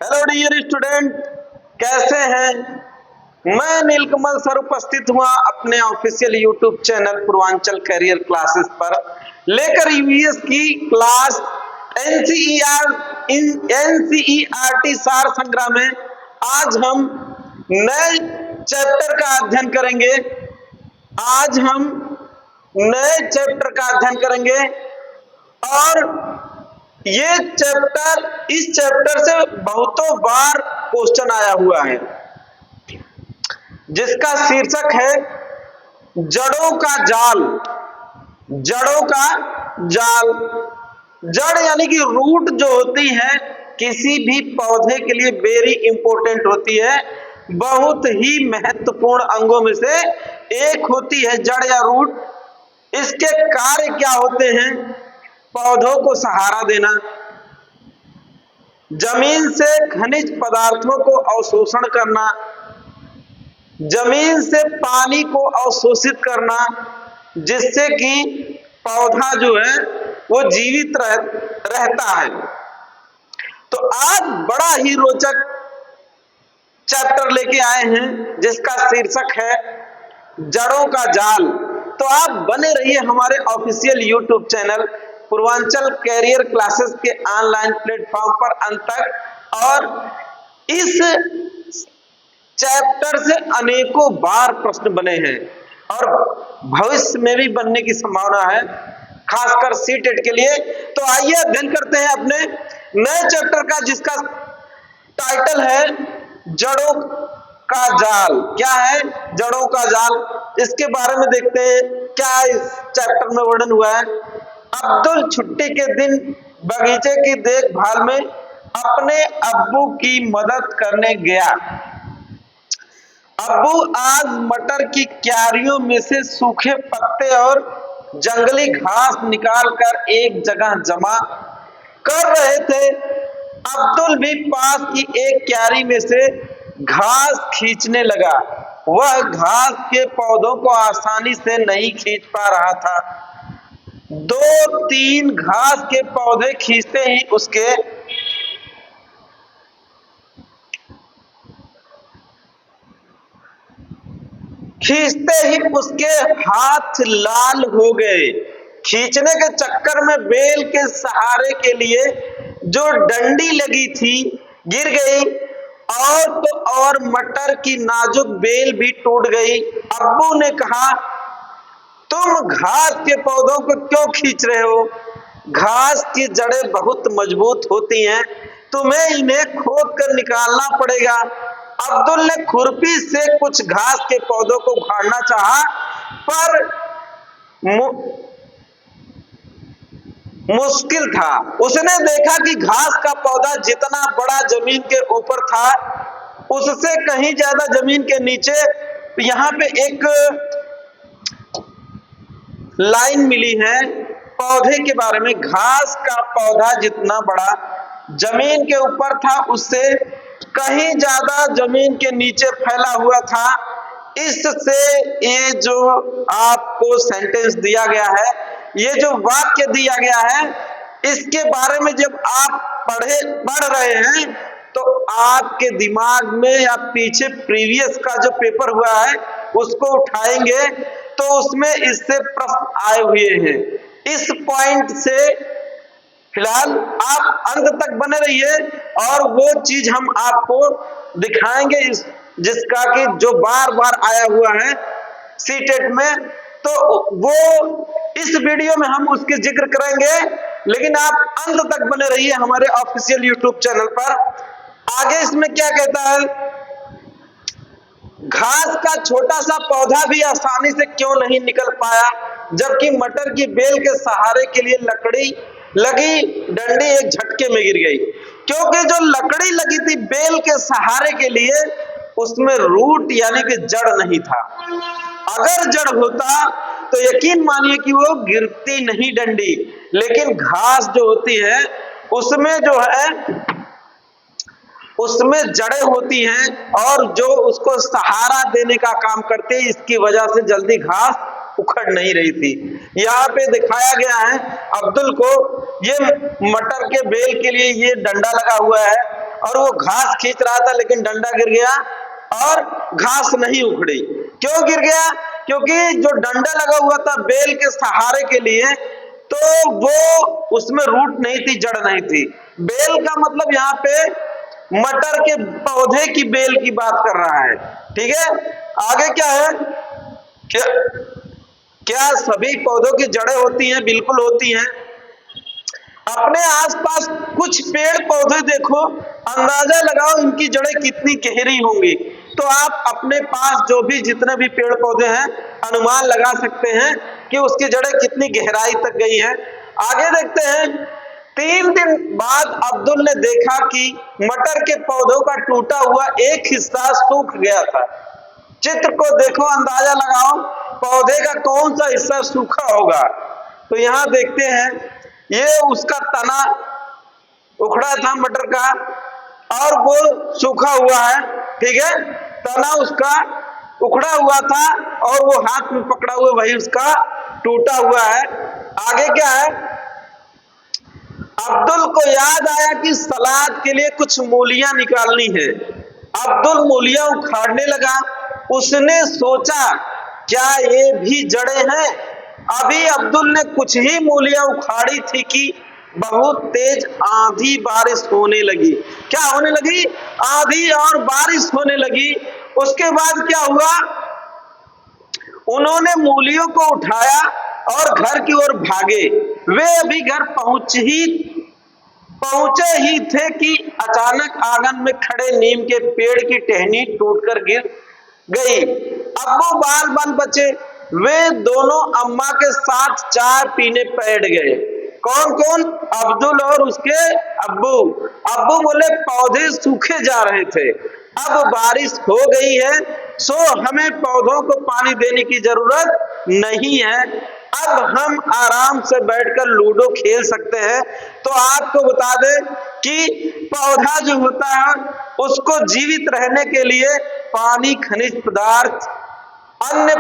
Hello dear student, कैसे हैं? मैं नीलकमल सर उपस्थित हुआ अपने official YouTube channel Purvanchal career classes पर लेकर यूएस की क्लास एनसीईआरटी सार संग्रह में आज हम नए चैप्टर का अध्ययन करेंगे। आज हम नए चैप्टर का अध्ययन करेंगे और ये चैप्टर, इस चैप्टर से बहुतों बार क्वेश्चन आया हुआ है, जिसका शीर्षक है जड़ों का जाल। जड़ों का जाल, जड़ यानी कि रूट जो होती है किसी भी पौधे के लिए वेरी इंपॉर्टेंट होती है, बहुत ही महत्वपूर्ण अंगों में से एक होती है जड़ या रूट। इसके कार्य क्या होते हैं? पौधों को सहारा देना, जमीन से खनिज पदार्थों को अवशोषण करना, जमीन से पानी को अवशोषित करना, जिससे कि पौधा जो है वो जीवित रहता है। तो आज बड़ा ही रोचक चैप्टर लेके आए हैं जिसका शीर्षक है जड़ों का जाल। तो आप बने रहिए हमारे official YouTube channel Purvanchal career classes के ऑनलाइन प्लेटफॉर्म पर अंत तक, और इस चैप्टर से अनेकों बार प्रश्न बने हैं और भविष्य में भी बनने की संभावना है, खासकर सीटेट के लिए। तो आइए अध्ययन करते हैं अपने नए चैप्टर का, जिसका टाइटल है जड़ों का जाल। क्या है जड़ों का जाल? इसके बारे में देखते हैं क्या इस चैप्टर में वर्णन हुआ है। अब्दुल छुट्टी के दिन बगीचे की देखभाल में अपने अब्बू की मदद करने गया। अब्बू आज मटर की क्यारियों में से सूखे पत्ते और जंगली घास निकालकर एक जगह जमा कर रहे थे। अब्दुल भी पास की एक क्यारी में से घास खींचने लगा। वह घास के पौधों को आसानी से नहीं खींच पा रहा था। 2-3 घास के पौधे खींचते ही उसके हाथ लाल हो गए। खींचने के चक्कर में बेल के सहारे के लिए जो डंडी लगी थी गिर गई, और तो और मटर की नाजुक बेल भी टूट गई। अब्बू ने कहा, तुम घास के पौधों को क्यों खींच रहे हो? घास की जड़ें बहुत मजबूत होती हैं, तुम्हें इन्हें खोद कर निकालना पड़ेगा। अब्दुल ने खुरपी से कुछ घास के पौधों को उखाड़ना चाहा, पर मुश्किल था। उसने देखा कि घास का पौधा जितना बड़ा जमीन के ऊपर था, उससे कहीं ज्यादा जमीन के नीचे। यहाँ पे एक लाइन मिली है पौधे के बारे में। घास का पौधा जितना बड़ा जमीन के ऊपर था, उससे कहीं ज्यादा जमीन के नीचे फैला हुआ था। इससे ये जो आपको सेंटेंस दिया गया है, ये जो वाक्य दिया गया है, इसके बारे में जब आप पढ़ रहे हैं तो आपके दिमाग में या पीछे प्रीवियस का जो पेपर हुआ है उसको उठाएंगे तो उसमें इससे प्रश्न आए हुए हैं। इस पॉइंट से फिलहाल आप अंत तक बने रहिए और वो चीज हम आपको दिखाएंगे जिसका कि जो बार बार आया हुआ है सीटेट में, तो वो इस वीडियो में हम उसके जिक्र करेंगे। लेकिन आप अंत तक बने रहिए हमारे ऑफिशियल यूट्यूब चैनल पर। आगे इसमें क्या कहता है, घास का छोटा सा पौधा भी आसानी से क्यों नहीं निकल पाया, जबकि मटर की बेल के सहारे के लिए लकड़ी लगी डंडी एक झटके में गिर गई। क्योंकि जो लकड़ी लगी थी बेल के सहारे के लिए, उसमें रूट यानी कि जड़ नहीं था। अगर जड़ होता तो यकीन मानिए कि वो गिरती नहीं डंडी। लेकिन घास जो होती है उसमें जो है उसमें जड़ें होती हैं और जो उसको सहारा देने का काम करते हैं। इसकी वजह से जल्दी घास उखड़ नहीं रही थी। यहाँ पे दिखाया गया है अब्दुल को, ये मटर के बेल के लिए ये डंडा लगा हुआ है और वो घास खींच रहा था लेकिन डंडा गिर गया और घास नहीं उखड़ी। क्यों गिर गया? क्योंकि जो डंडा लगा हुआ था बेल के सहारे के लिए, तो वो उसमें रूट नहीं थी, जड़ नहीं थी। बेल का मतलब यहाँ पे मटर के पौधे की बेल की बात कर रहा है। ठीक है, आगे क्या है? क्या सभी पौधों की जड़ें होती हैं? बिल्कुल होती हैं। अपने आसपास कुछ पेड़ पौधे देखो, अंदाजा लगाओ इनकी जड़ें कितनी गहरी होंगी। तो आप अपने पास जो भी जितने भी पेड़ पौधे हैं अनुमान लगा सकते हैं कि उसकी जड़ें कितनी गहराई तक गई हैं। आगे देखते हैं, 3 दिन बाद अब्दुल ने देखा कि मटर के पौधों का टूटा हुआ एक हिस्सा सूख गया था। चित्र को देखो, अंदाजा लगाओ पौधे का कौन सा हिस्सा सूखा होगा। तो यहां देखते हैं, ये उसका तना उखड़ा था मटर का और वो सूखा हुआ है। ठीक है, तना उसका उखड़ा हुआ था और वो हाथ में पकड़ा हुआ वही उसका टूटा हुआ है। आगे क्या है? अब्दुल को याद आया कि सलाद के लिए कुछ मूलियां निकालनी है। अब्दुल मूलियां उखाड़ने लगा। उसने सोचा, क्या ये भी जड़ें हैं? अभी अब्दुल ने कुछ ही मूलियां उखाड़ी थी कि बहुत तेज आंधी बारिश होने लगी। क्या होने लगी? आंधी और बारिश होने लगी। उसके बाद क्या हुआ? उन्होंने मूलियों को उठाया और घर की ओर भागे। वे अभी घर पहुंचे ही थे कि अचानक आंगन में खड़े नीम के पेड़ की टहनी टूटकर गिर गई। अब्बू बाल बाल बचे। वे दोनों अम्मा के साथ चाय पीने बैठ गए। कौन कौन? अब्दुल और उसके अब्बू। अब्बू बोले पौधे सूखे जा रहे थे, अब बारिश हो गई है सो हमें पौधों को पानी देने की जरूरत नहीं है। अब हम आराम से बैठकर लूडो खेल सकते हैं। तो आपको बता दें कि पौधा जो होता है उसको जीवित रहने के लिए पानी, खनिज पदार्थ, अन्य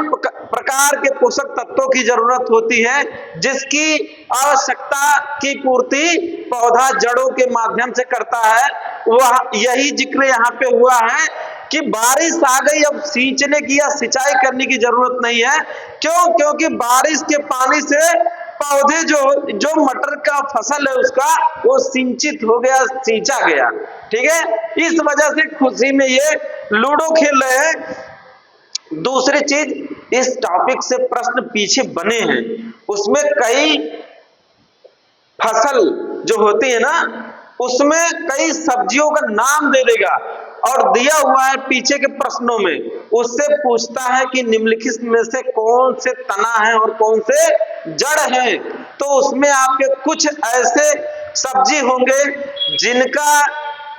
प्रकार के पोषक तत्वों की जरूरत होती है, जिसकी आवश्यकता की पूर्ति पौधा जड़ों के माध्यम से करता है। वह यही जिक्र यहाँ पे हुआ है कि बारिश आ गई, अब सींचने की या सिंचाई करने की जरूरत नहीं है। क्यों? क्योंकि बारिश के पानी से पौधे जो मटर का फसल है उसका वो सिंचित हो गया, सींचा गया। ठीक है, इस वजह से खुशी में ये लूडो खेल रहे हैं। दूसरी चीज, इस टॉपिक से प्रश्न पीछे बने हैं, उसमें कई फसल जो होती है ना उसमें कई सब्जियों का नाम दे देगा और दिया हुआ है पीछे के प्रश्नों में। उससे पूछता है कि निम्नलिखित में से कौन से तना है और कौन से जड़ है। तो उसमें आपके कुछ ऐसे सब्जी होंगे जिनका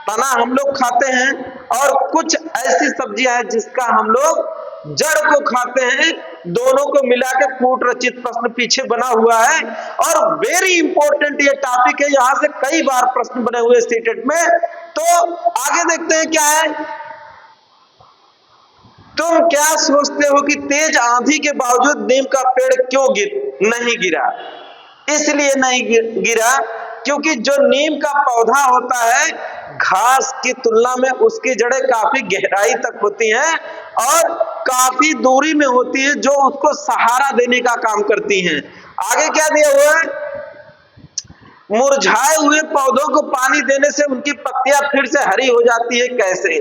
तना हम लोग खाते हैं और कुछ ऐसी सब्जियां हैं जिसका हम लोग जड़ को खाते हैं। दोनों को मिलाकर कूट रचित प्रश्न पीछे बना हुआ है और वेरी इंपॉर्टेंट ये टॉपिक है, यहां से कई बार प्रश्न बने हुए स्टेटेड में। तो आगे देखते हैं क्या है। तुम क्या सोचते हो कि तेज आंधी के बावजूद नीम का पेड़ क्यों नहीं गिरा? इसलिए नहीं गिरा क्योंकि जो नीम का पौधा होता है घास की तुलना में उसकी जड़ें काफी गहराई तक होती हैं और काफी दूरी में होती है, जो उसको सहारा देने का काम करती हैं। आगे क्या दिया हुआ है? मुरझाए हुए पौधों को पानी देने से उनकी पत्तियां फिर से हरी हो जाती है। कैसे?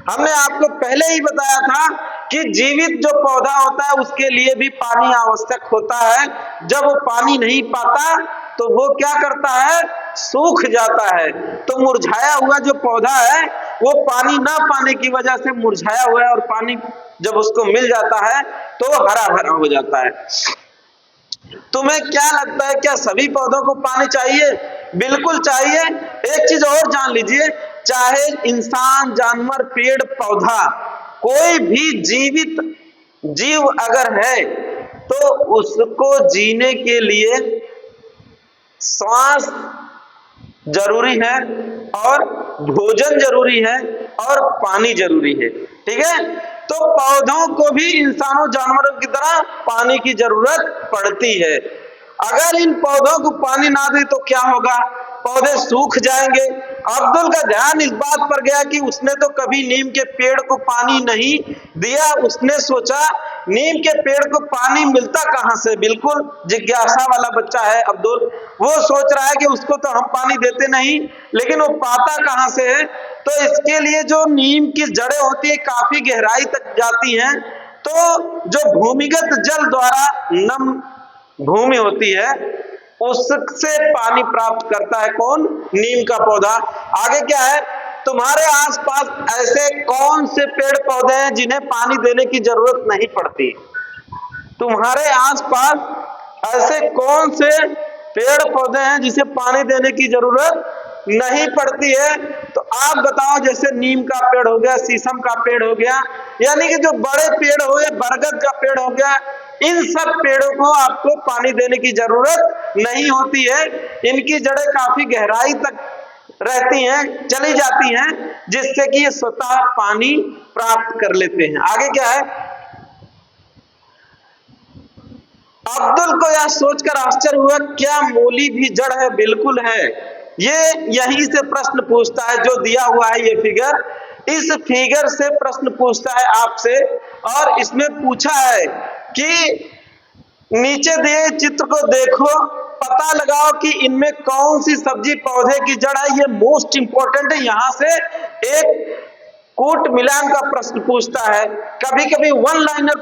हमने आपको पहले ही बताया था कि जीवित जो पौधा होता है उसके लिए भी पानी आवश्यक होता है। जब वो पानी नहीं पाता तो वो क्या करता है? सूख जाता है। तो मुरझाया हुआ जो पौधा है वो पानी ना पाने की वजह से मुरझाया हुआ है और पानी जब उसको मिल जाता है तो हरा भरा हो जाता है। तुम्हें क्या लगता है, क्या सभी पौधों को पानी चाहिए? बिल्कुल चाहिए। एक चीज और जान लीजिए, चाहे इंसान, जानवर, पेड़ पौधा, कोई भी जीवित जीव अगर है तो उसको जीने के लिए श्वास जरूरी है और भोजन जरूरी है और पानी जरूरी है। ठीक है, तो पौधों को भी इंसानों, जानवरों की तरह पानी की जरूरत पड़ती है। अगर इन पौधों को पानी ना दे तो क्या होगा? पौधे सूख जाएंगे अब्दुल का ध्यान इस बात पर गया कि उसने तो कभी नीम के पेड़ को पानी नहीं दिया। उसने सोचा नीम के पेड़ को पानी मिलता कहां से। बिल्कुल जिज्ञासा वाला बच्चा है अब्दुल। वो सोच रहा है कि उसको तो हम पानी देते नहीं, लेकिन वो पाता कहां से है। तो इसके लिए जो नीम की जड़ें होती है काफी गहराई तक जाती हैं, तो जो भूमिगत जल द्वारा नम भूमि होती है उससे पानी प्राप्त करता है कौन? नीम का पौधा। आगे क्या है? तुम्हारे आसपास ऐसे कौन से पेड़ पौधे हैं जिन्हें पानी देने की जरूरत नहीं पड़ती? तुम्हारे आसपास ऐसे कौन से पेड़ पौधे हैं जिसे पानी देने की जरूरत नहीं पड़ती है? तो आप बताओ, जैसे नीम का पेड़ हो गया, शीशम का पेड़ हो गया, यानी कि जो बड़े पेड़ हो गए, बरगद का पेड़ हो गया, इन सब पेड़ों को आपको पानी देने की जरूरत नहीं होती है। इनकी जड़ें काफी गहराई तक रहती हैं, चली जाती हैं, जिससे कि ये स्वतः पानी प्राप्त कर लेते हैं। आगे क्या है? अब्दुल को यह सोचकर आश्चर्य हुआ, क्या मूली भी जड़ है? बिल्कुल है। ये यहीं से प्रश्न पूछता है, जो दिया हुआ है ये फिगर, इस फिगर से प्रश्न पूछता है आपसे। और इसमें पूछा है कि नीचे दिए चित्र को देखो, पता लगाओ कि इनमें कौन सी सब्जी पौधे की जड़ है। ये मोस्ट इंपॉर्टेंट है। यहां से एक कूट मिलान का प्रश्न पूछता है, कभी कभी वन लाइनर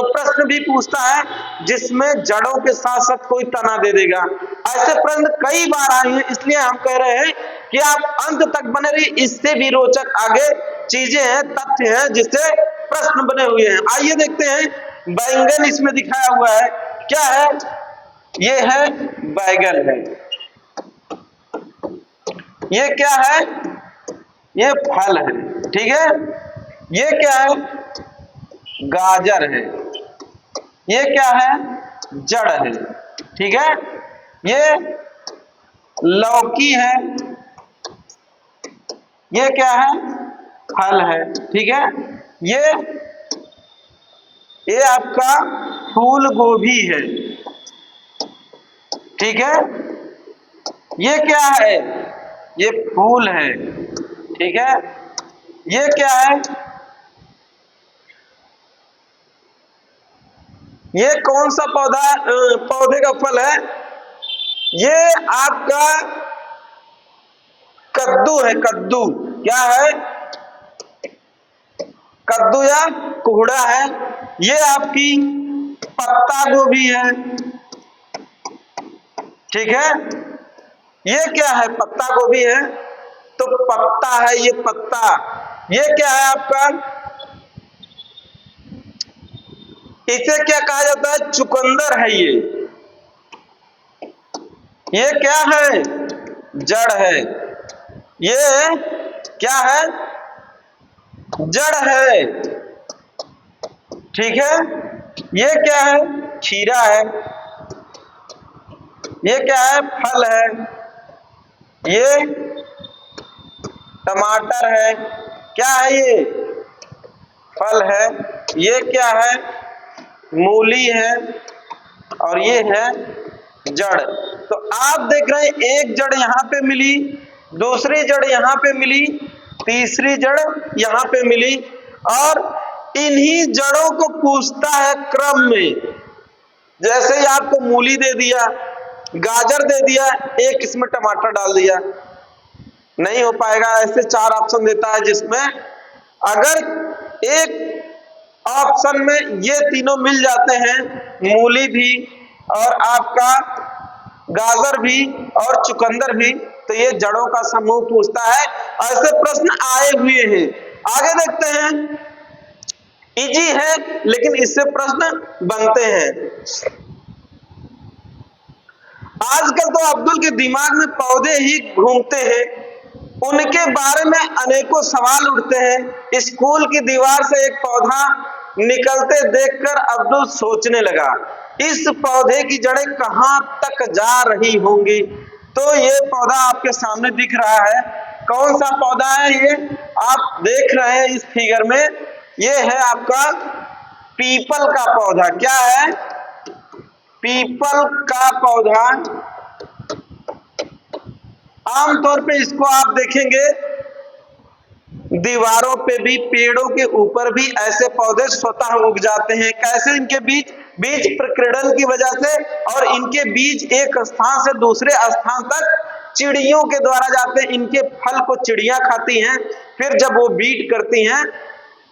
प्रश्न भी पूछता है, जिसमें जड़ों के साथ साथ कोई तना दे देगा। ऐसे प्रश्न कई बार आए हैं, इसलिए हम कह रहे हैं कि आप अंत तक बने रहिए। इससे भी रोचक आगे चीजें हैं, तथ्य हैं, जिससे प्रश्न बने हुए हैं। आइए देखते हैं। बैंगन इसमें दिखाया हुआ है, क्या है? ये है बैगन है। ये क्या है? ये फल है, ठीक है। ये क्या है? गाजर है। ये क्या है? जड़ है, ठीक है। ये लौकी है। ये क्या है? फल है, ठीक है। ये आपका फूल गोभी है, ठीक है। ये क्या है? ये फूल है, ठीक है। ये क्या है? ये कौन सा पौधे का फल है? ये आपका कद्दू है। कद्दू क्या है? कद्दू या कोहड़ा है। ये आपकी पत्ता गोभी है, ठीक है। ये क्या है? पत्ता गोभी है, तो पत्ता है ये पत्ता। ये क्या है आपका? इसे क्या कहा जाता है? चुकंदर है ये। ये क्या है? जड़ है। ये क्या है? जड़ है, ठीक है। ये क्या है? खीरा है। ये क्या है? फल है। ये टमाटर है। क्या है ये? फल है। ये क्या है? मूली है। और ये है जड़। तो आप देख रहे हैं, एक जड़ यहां पे मिली, दूसरी जड़ यहां पे मिली, तीसरी जड़ यहां पे मिली, और इन्हीं जड़ों को पूछता है क्रम में। जैसे ही आपको मूली दे दिया, गाजर दे दिया, एक इसमें टमाटर डाल दिया, नहीं हो पाएगा। ऐसे 4 ऑप्शन देता है, जिसमें अगर एक ऑप्शन में ये तीनों मिल जाते हैं, मूली भी और आपका गाजर भी और चुकंदर भी, तो ये जड़ों का समूह पूछता है। ऐसे प्रश्न आए हुए हैं। आगे देखते हैं। इजी है, लेकिन इससे प्रश्न बनते हैं। आजकल तो अब्दुल के दिमाग में पौधे ही घूमते हैं। उनके बारे में अनेकों सवाल उठते हैं। स्कूल की दीवार से एक पौधा निकलते देखकर अब्दुल सोचने लगा, इस पौधे की जड़ें कहां तक जा रही होंगी। तो ये पौधा आपके सामने दिख रहा है। कौन सा पौधा है ये? आप देख रहे हैं इस फिगर में, ये है आपका पीपल का पौधा। क्या है? पीपल का पौधा। आमतौर पे इसको आप देखेंगे दीवारों पे भी, पेड़ों के ऊपर भी ऐसे पौधे स्वतः उग जाते हैं। कैसे? इनके बीज बीज प्रकीर्णन की वजह से, और इनके बीज एक स्थान से दूसरे स्थान तक चिड़ियों के द्वारा जाते हैं। इनके फल को चिड़ियां खाती हैं, फिर जब वो बीट करती हैं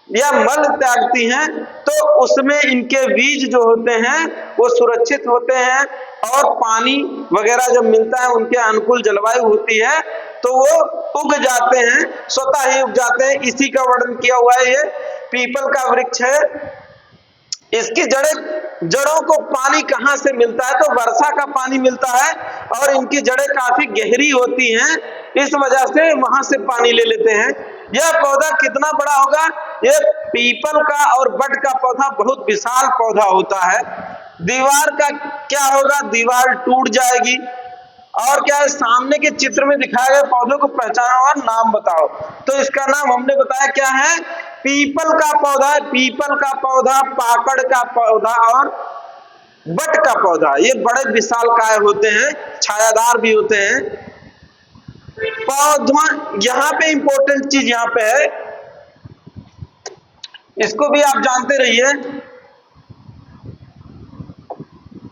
या मल त्यागती हैं तो उसमें इनके बीज जो होते हैं वो सुरक्षित होते हैं, और पानी वगैरह जब मिलता है, उनके अनुकूल जलवायु होती है तो वो उग जाते हैं, स्वतः ही उग जाते हैं। इसी का वर्णन किया हुआ है। ये पीपल का वृक्ष है। इसकी जड़ों को पानी कहां से मिलता है? तो वर्षा का पानी मिलता है, और इनकी जड़ें काफी गहरी होती हैं, इस वजह से वहां से पानी ले लेते हैं। यह पौधा कितना बड़ा होगा? यह पीपल का और बट का पौधा बहुत विशाल पौधा होता है। दीवार का क्या होगा? दीवार टूट जाएगी। और क्या है? सामने के चित्र में दिखाए गए पौधों को पहचानो और नाम बताओ। तो इसका नाम हमने बताया क्या है? पीपल का पौधा है। पीपल का पौधा, पाकड़ का पौधा और बट का पौधा, ये बड़े विशालकाय होते हैं, छायादार भी होते हैं। पौधा, यहाँ पे इंपॉर्टेंट चीज यहाँ पे है, इसको भी आप जानते रहिए।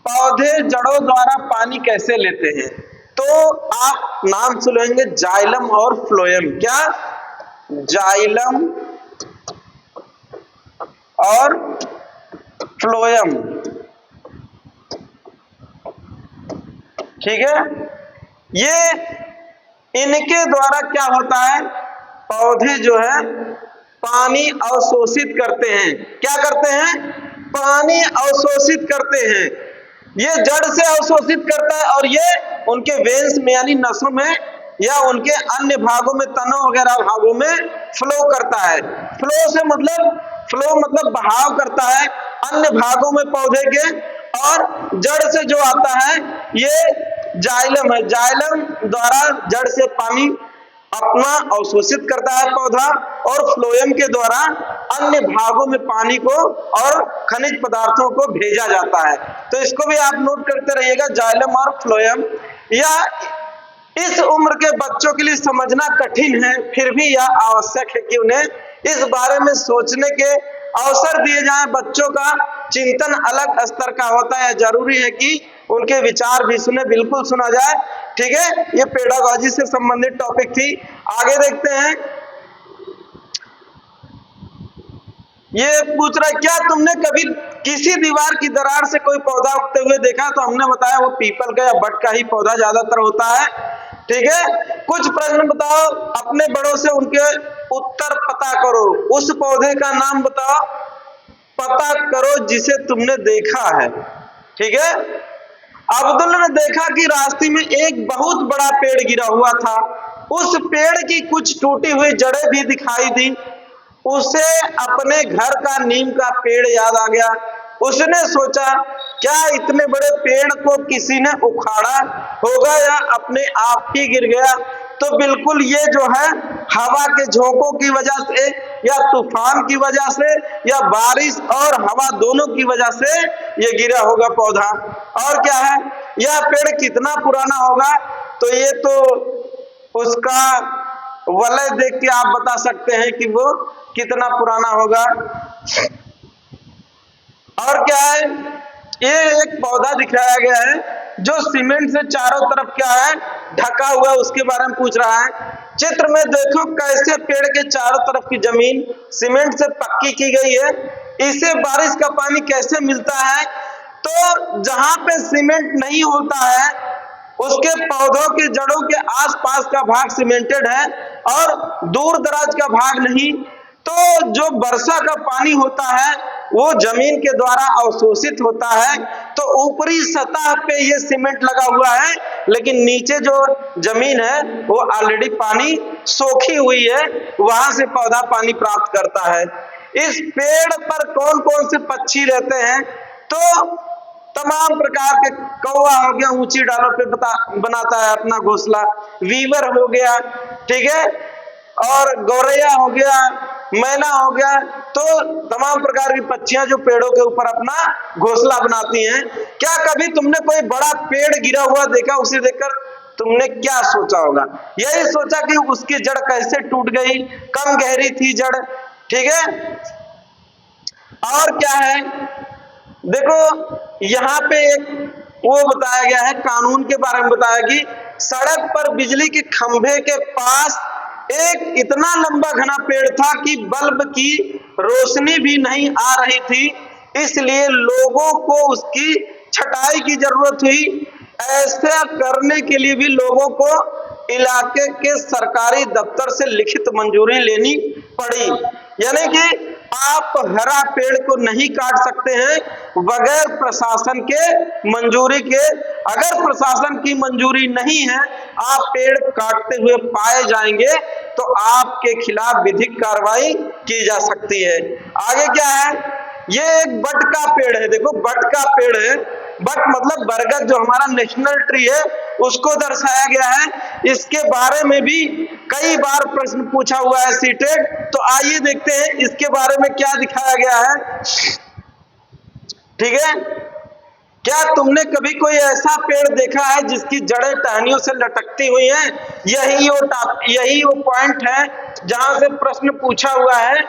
पौधे जड़ों द्वारा पानी कैसे लेते हैं? तो आप नाम सुनेंगे जाइलम और फ्लोएम। क्या? जाइलम और फ्लोएम, ठीक है। ये इनके द्वारा क्या होता है? पौधे जो है पानी अवशोषित करते हैं। क्या करते हैं? पानी अवशोषित करते हैं। ये जड़ से अवशोषित करता है, और ये उनके वेन्स में यानी नसों में या उनके अन्य भागों में, तनों वगैरह भागों में फ्लो करता है। फ्लो मतलब बहाव करता है अन्य भागों में पौधे के, और जड़ से जो आता है ये जाइलम है। जाइलम द्वारा जड़ से पानी अपना अवशोषित करता है पौधा, और फ्लोएम के द्वारा अन्य भागों में पानी को और खनिज पदार्थों को भेजा जाता है। तो इसको भी आप नोट करते रहिएगा, जाइलम और फ्लोएम। या इस उम्र के बच्चों के लिए समझना कठिन है, फिर भी यह आवश्यक है कि उन्हें इस बारे में सोचने के अवसर दिए जाएं। बच्चों का चिंतन अलग स्तर का होता है, जरूरी है कि उनके विचार भी सुने, बिल्कुल सुना जाए, ठीक है। ये पेडागॉजी से संबंधित टॉपिक थी। आगे देखते हैं। ये पूछ रहा है, क्या तुमने कभी किसी दीवार की दरार से कोई पौधा उगते हुए देखा? तो हमने बताया वो पीपल का या बट का ही पौधा ज्यादातर होता है, ठीक है। कुछ प्रश्न बताओ, अपने बड़ों से उनके उत्तर पता करो। उस पौधे का नाम बताओ, पता करो जिसे तुमने देखा है, ठीक है। अब्दुल ने देखा कि रास्ते में एक बहुत बड़ा पेड़ गिरा हुआ था। उस पेड़ की कुछ टूटी हुई जड़ें भी दिखाई दी। उसे अपने घर का नीम का पेड़ याद आ गया। उसने सोचा, क्या इतने बड़े पेड़ को किसी ने उखाड़ा होगा या अपने आप ही गिर गया? तो बिल्कुल ये जो है हवा के झोंकों की वजह से या तूफान की वजह से या बारिश और हवा दोनों की वजह से ये गिरा होगा पौधा। और क्या है, यह पेड़ कितना पुराना होगा? तो ये तो उसका वलय देख के आप बता सकते हैं कि वो कितना पुराना होगा। और क्या है, ये एक पौधा दिखाया गया है जो सीमेंट से चारों तरफ क्या है ढका हुआ, उसके बारे में पूछ रहा है। चित्र में देखो कैसे पेड़ के चारों तरफ की जमीन सीमेंट से पक्की की गई है। इसे बारिश का पानी कैसे मिलता है? तो जहां पे सीमेंट नहीं होता है उसके पौधों के जड़ों के आसपास का भाग सीमेंटेड है और दूर दराज का भाग नहीं। तो जो वर्षा का पानी होता है वो जमीन के द्वारा अवशोषित होता है। तो ऊपरी सतह पे ये सीमेंट लगा हुआ है, लेकिन नीचे जो जमीन है वो ऑलरेडी पानी सोखी हुई है, वहां से पौधा पानी प्राप्त करता है। इस पेड़ पर कौन कौन से पक्षी रहते हैं? तो तमाम प्रकार के, कौवा हो गया, ऊंची डालों पे बनाता है अपना घोंसला, वीवर हो गया, ठीक है, और गौरैया हो गया, मैना हो गया। तो तमाम प्रकार की पक्षियां जो पेड़ों के ऊपर अपना घोंसला बनाती हैं। क्या कभी तुमने कोई बड़ा पेड़ गिरा हुआ देखा? उसे देखकर तुमने क्या सोचा होगा? यही सोचा कि उसकी जड़ कैसे टूट गई, कम गहरी थी जड़, ठीक है। और क्या है, देखो यहाँ पे एक वो बताया गया है, कानून के बारे में बताया कि सड़क पर बिजली के खंभे के पास एक इतना लंबा घना पेड़ था कि बल्ब की रोशनी भी नहीं आ रही थी, इसलिए लोगों को उसकी छटाई की जरूरत हुई। ऐसा करने के लिए भी लोगों को इलाके के सरकारी दफ्तर से लिखित मंजूरी लेनी पड़ी। यानी कि आप हरा पेड़ को नहीं काट सकते हैं बगैर प्रशासन के मंजूरी के। अगर प्रशासन की मंजूरी नहीं है, आप पेड़ काटते हुए पाए जाएंगे तो आपके खिलाफ विधिक कार्रवाई की जा सकती है। आगे क्या है, ये एक बट का पेड़ है। देखो बट का पेड़ है, बट मतलब बरगद जो हमारा नेशनल ट्री है उसको दर्शाया गया है। इसके बारे में भी कई बार प्रश्न पूछा हुआ है सीटेट, तो आइए देखते हैं इसके बारे में क्या दिखाया गया है, ठीक है। क्या तुमने कभी कोई ऐसा पेड़ देखा है जिसकी जड़ें टहनियों से लटकती हुई हैं? यही वो पॉइंट है जहां से प्रश्न पूछा हुआ है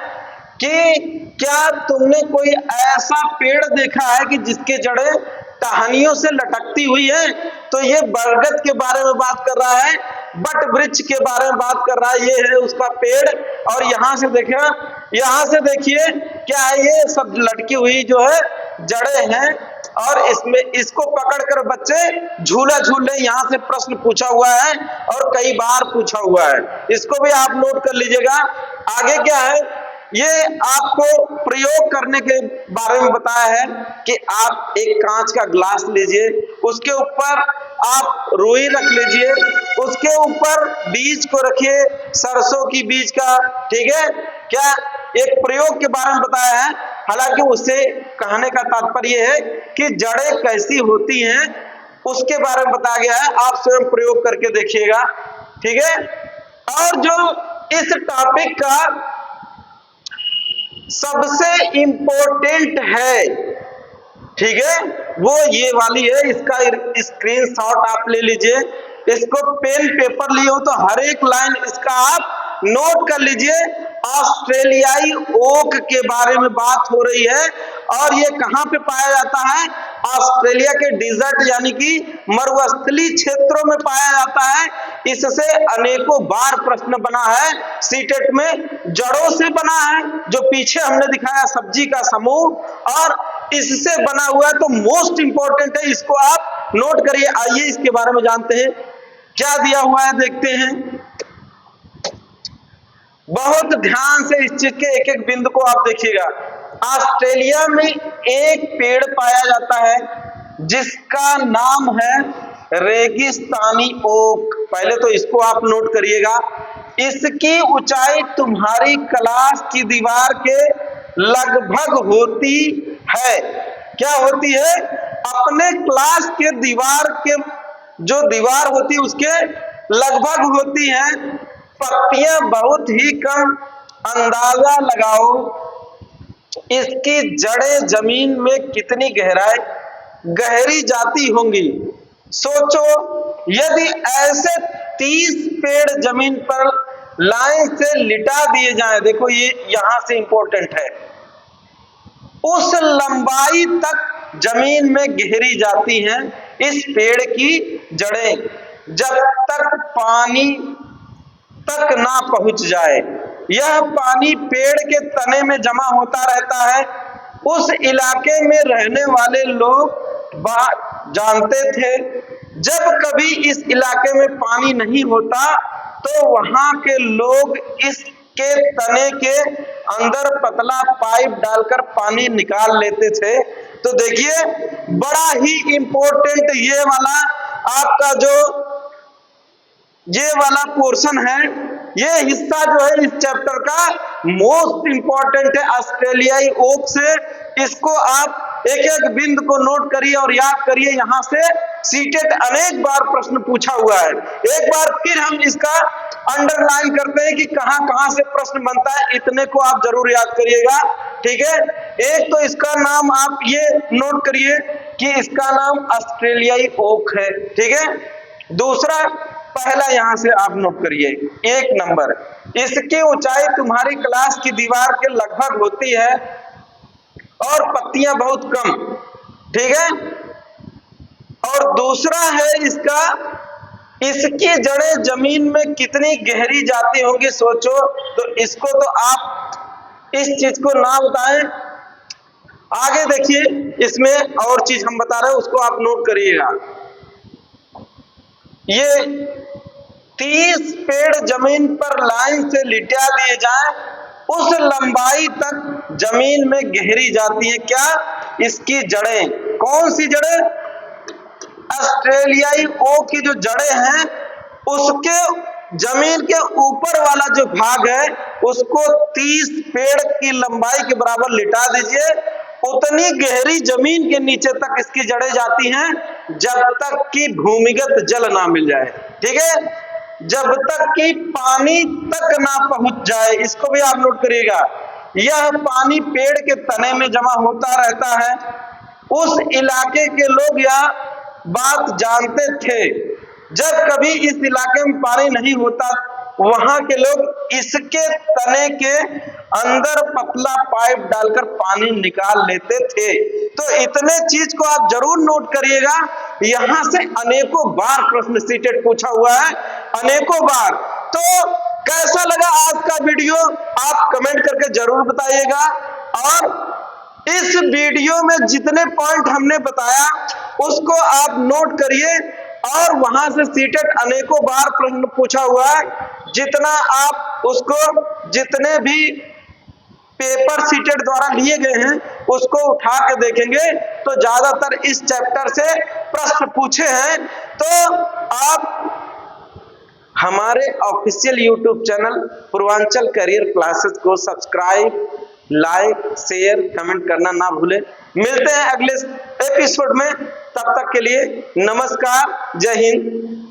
कि क्या तुमने कोई ऐसा पेड़ देखा है कि जिसके जड़ें टहनियों से लटकती हुई है? तो ये बरगद के बारे में बात कर रहा है, बट वृक्ष के बारे में बात कर रहा है। ये है उसका पेड़, और यहाँ से देखिए क्या है, ये सब लटकी हुई जो है जड़ें हैं, और इसमें इसको पकड़कर बच्चे झूला झूल रहे। यहाँ से प्रश्न पूछा हुआ है और कई बार पूछा हुआ है, इसको भी आप नोट कर लीजिएगा। आगे क्या है, ये आपको प्रयोग करने के बारे में बताया है कि आप एक कांच का ग्लास लीजिए, उसके ऊपर आप रुई रख लीजिए, उसके ऊपर बीज को रखिए, सरसों की बीज का, ठीक है। क्या एक प्रयोग के बारे में बताया है, हालांकि उससे कहने का तात्पर्य है कि जड़ें कैसी होती हैं उसके बारे में बताया गया है। आप स्वयं प्रयोग करके देखिएगा, ठीक है। और जो इस टॉपिक का सबसे इंपॉर्टेंट है, ठीक है, वो ये वाली है। इसका स्क्रीनशॉट आप ले लीजिए, इसको पेन पेपर लिए हो तो हर एक लाइन इसका आप नोट कर लीजिए। ऑस्ट्रेलियाई ओक के बारे में बात हो रही है, और ये कहां पे पाया जाता है? ऑस्ट्रेलिया के डिजर्ट यानी कि मरुस्थलीय क्षेत्रों में पाया जाता है। इससे अनेकों बार प्रश्न बना है सीटेट में, जड़ों से बना है, जो पीछे हमने दिखाया सब्जी का समूह, और इससे बना हुआ है, तो मोस्ट इंपॉर्टेंट है, इसको आप नोट करिए। आइए इसके बारे में जानते हैं क्या दिया हुआ है, देखते हैं। बहुत ध्यान से इस चीज के एक एक बिंदु को आप देखिएगा। ऑस्ट्रेलिया में एक पेड़ पाया जाता है जिसका नाम है रेगिस्तानी ओक। पहले तो इसको आप नोट करिएगा। इसकी ऊंचाई तुम्हारी क्लास की दीवार के लगभग होती है। क्या होती है? अपने क्लास के दीवार के जो दीवार होती है उसके लगभग होती है। पत्तियां बहुत ही कम। अंदाजा लगाओ इसकी जड़ें जमीन में कितनी गहरी जाती होंगी। सोचो यदि ऐसे 30 पेड़ जमीन पर लाइन से लिटा दिए जाएं, देखो ये यहां से इंपॉर्टेंट है, उस लंबाई तक जमीन में गहरी जाती हैं इस पेड़ की जड़ें, जब तक पानी तक ना पहुंच जाए। यह पानी पेड़ के तने में जमा होता रहता है। उस इलाके में रहने वाले लोग जानते थे जब कभी इस इलाके में पानी नहीं होता तो वहां के लोग इसके तने के अंदर पतला पाइप डालकर पानी निकाल लेते थे। तो देखिए बड़ा ही इंपॉर्टेंट ये वाला आपका जो ये वाला पोर्शन है, ये हिस्सा जो है इस चैप्टर का मोस्ट इंपॉर्टेंट है ऑस्ट्रेलियाई ओक से। इसको आप एक एक बिंदु को नोट करिए और याद करिए। यहां से सीटेट अनेक बार प्रश्न पूछा हुआ है। एक बार फिर हम इसका अंडरलाइन करते हैं कि कहां कहां से प्रश्न बनता है, इतने को आप जरूर याद करिएगा, ठीक है। एक तो इसका नाम आप ये नोट करिए कि इसका नाम ऑस्ट्रेलियाई ओक है, ठीक है। दूसरा, पहला यहां से आप नोट करिए, 1 नंबर, इसकी ऊंचाई तुम्हारी क्लास की दीवार के लगभग होती है और पत्तियां बहुत कम, ठीक है। और दूसरा है इसका, इसकी जड़ें जमीन में कितनी गहरी जाती होंगी सोचो। तो इसको तो आप इस चीज को ना बताएं। आगे देखिए, इसमें और चीज हम बता रहे हैं, उसको आप नोट करिएगा। ये 30 पेड़ जमीन पर लाइन से लिटा दिए जाएं, उस लंबाई तक जमीन में गहरी जाती है क्या? इसकी जड़ें। कौन सी जड़ें? ऑस्ट्रेलियाई ओक की जो जड़ें हैं, उसके जमीन के ऊपर वाला जो भाग है उसको 30 पेड़ की लंबाई के बराबर लिटा दीजिए। उतनी गहरी जमीन के नीचे तक इसकी जड़ें जाती हैं जब तक कि भूमिगत जल ना मिल जाए, ठीक है, जब तक कि पानी तक ना पहुंच जाए। इसको भी आप नोट करिएगा। यह पानी पेड़ के तने में जमा होता रहता है। उस इलाके के लोग यह बात जानते थे। जब कभी इस इलाके में पानी नहीं होता, वहां के लोग इसके तने के अंदर पतला पाइप डालकर पानी निकाल लेते थे। तो इतने चीज को आप जरूर नोट करिएगा। यहां से अनेकों बार प्रश्न सीटेट पूछा हुआ है, अनेकों बार। तो कैसा लगा आज का वीडियो, आप कमेंट करके जरूर बताइएगा। और इस वीडियो में जितने पॉइंट हमने बताया उसको आप नोट करिए। और वहां से सीटेट अनेकों बार प्रश्न पूछा हुआ है, जितना आप उसको, जितने भी पेपर सीटेट द्वारा लिए गए हैं उसको उठा के देखेंगे तो ज्यादातर इस चैप्टर से प्रश्न पूछे हैं। तो आप हमारे official YouTube channel Purvanchal career classes को सब्सक्राइब, लाइक, शेयर, कमेंट करना ना भूलें। मिलते हैं अगले एपिसोड में, तब तक के लिए नमस्कार, जय हिंद।